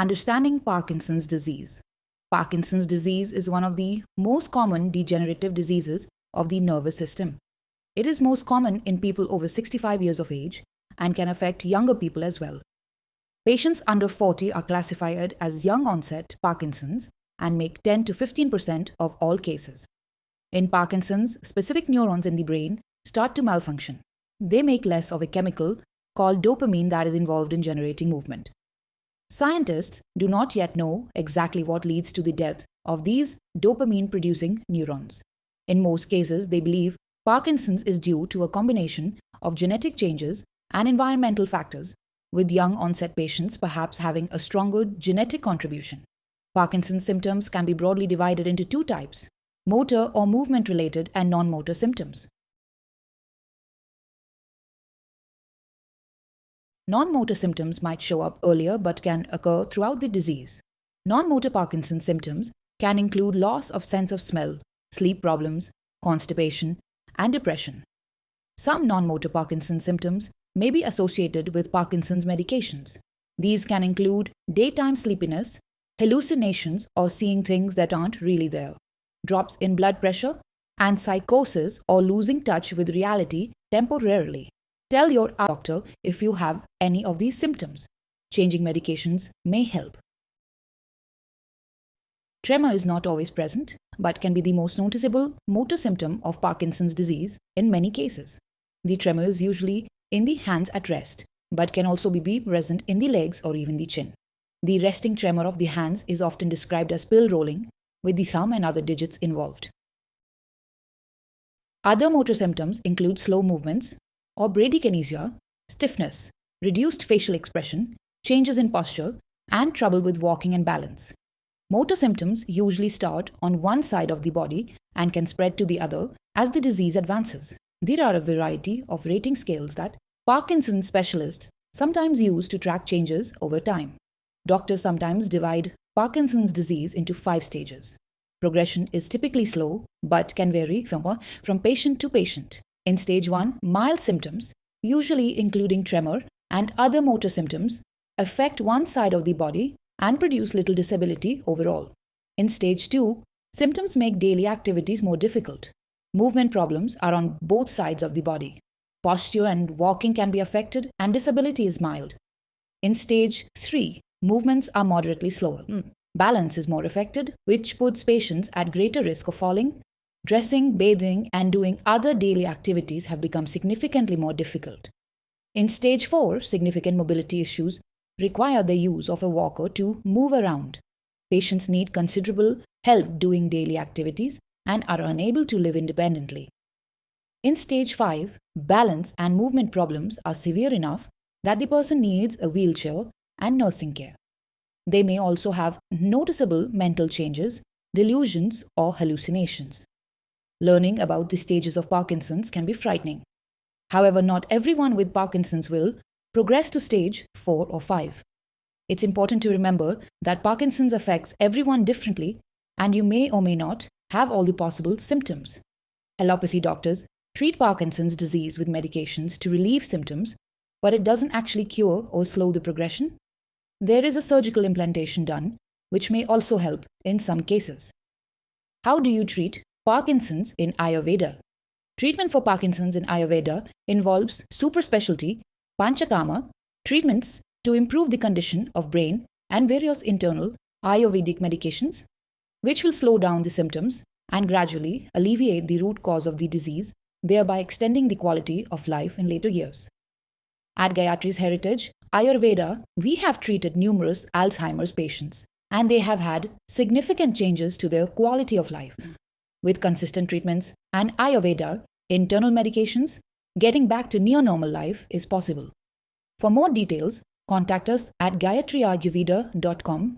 Understanding Parkinson's disease. Parkinson's disease is one of the most common degenerative diseases of the nervous system. It is most common in people over 65 years of age and can affect younger people as well. Patients under 40 are classified as young onset Parkinson's and make 10 to 15% of all cases. In Parkinson's, specific neurons in the brain start to malfunction. They make less of a chemical called dopamine that is involved in generating movement. Scientists do not yet know exactly what leads to the death of these dopamine-producing neurons. In most cases, they believe Parkinson's is due to a combination of genetic changes and environmental factors, with young onset patients perhaps having a stronger genetic contribution. Parkinson's symptoms can be broadly divided into two types: motor or movement-related and non-motor symptoms. Non-motor symptoms might show up earlier but can occur throughout the disease. Non-motor Parkinson's symptoms can include loss of sense of smell, sleep problems, constipation, and depression. Some non-motor Parkinson's symptoms may be associated with Parkinson's medications. These can include daytime sleepiness, hallucinations or seeing things that aren't really there, drops in blood pressure, and psychosis or losing touch with reality temporarily. Tell your doctor if you have any of these symptoms. Changing medications may help. Tremor is not always present, but can be the most noticeable motor symptom of Parkinson's disease in many cases. The tremor is usually in the hands at rest, but can also be present in the legs or even the chin. The resting tremor of the hands is often described as pill rolling, with the thumb and other digits involved. Other motor symptoms include slow movements or bradykinesia, stiffness, reduced facial expression, changes in posture, and trouble with walking and balance. Motor symptoms usually start on one side of the body and can spread to the other as the disease advances. There are a variety of rating scales that Parkinson's specialists sometimes use to track changes over time. Doctors sometimes divide Parkinson's disease into 5 stages. Progression is typically slow but can vary from patient to patient. In stage 1, mild symptoms, usually including tremor and other motor symptoms, affect one side of the body and produce little disability overall. In stage 2, symptoms make daily activities more difficult. Movement problems are on both sides of the body. Posture and walking can be affected and disability is mild. In stage 3, movements are moderately slower. Balance is more affected, which puts patients at greater risk of falling. Dressing, bathing, and doing other daily activities have become significantly more difficult. In stage 4, significant mobility issues require the use of a walker to move around. Patients need considerable help doing daily activities and are unable to live independently. In stage 5, balance and movement problems are severe enough that the person needs a wheelchair and nursing care. They may also have noticeable mental changes, delusions, or hallucinations. Learning about the stages of Parkinson's can be frightening. However, not everyone with Parkinson's will progress to stage 4 or 5. It's important to remember that Parkinson's affects everyone differently, and you may or may not have all the possible symptoms. Allopathy doctors treat Parkinson's disease with medications to relieve symptoms, but it doesn't actually cure or slow the progression. There is a surgical implantation done, which may also help in some cases. How do you treat Parkinson's in Ayurveda? Treatment for Parkinson's in Ayurveda involves super specialty, panchakarma, treatments to improve the condition of brain and various internal ayurvedic medications, which will slow down the symptoms and gradually alleviate the root cause of the disease, thereby extending the quality of life in later years. At Gayatri's Heritage, Ayurveda, we have treated numerous Alzheimer's patients, and they have had significant changes to their quality of life. With consistent treatments and Ayurveda, internal medications, getting back to near-normal life is possible. For more details, contact us at gayatriayurveda.com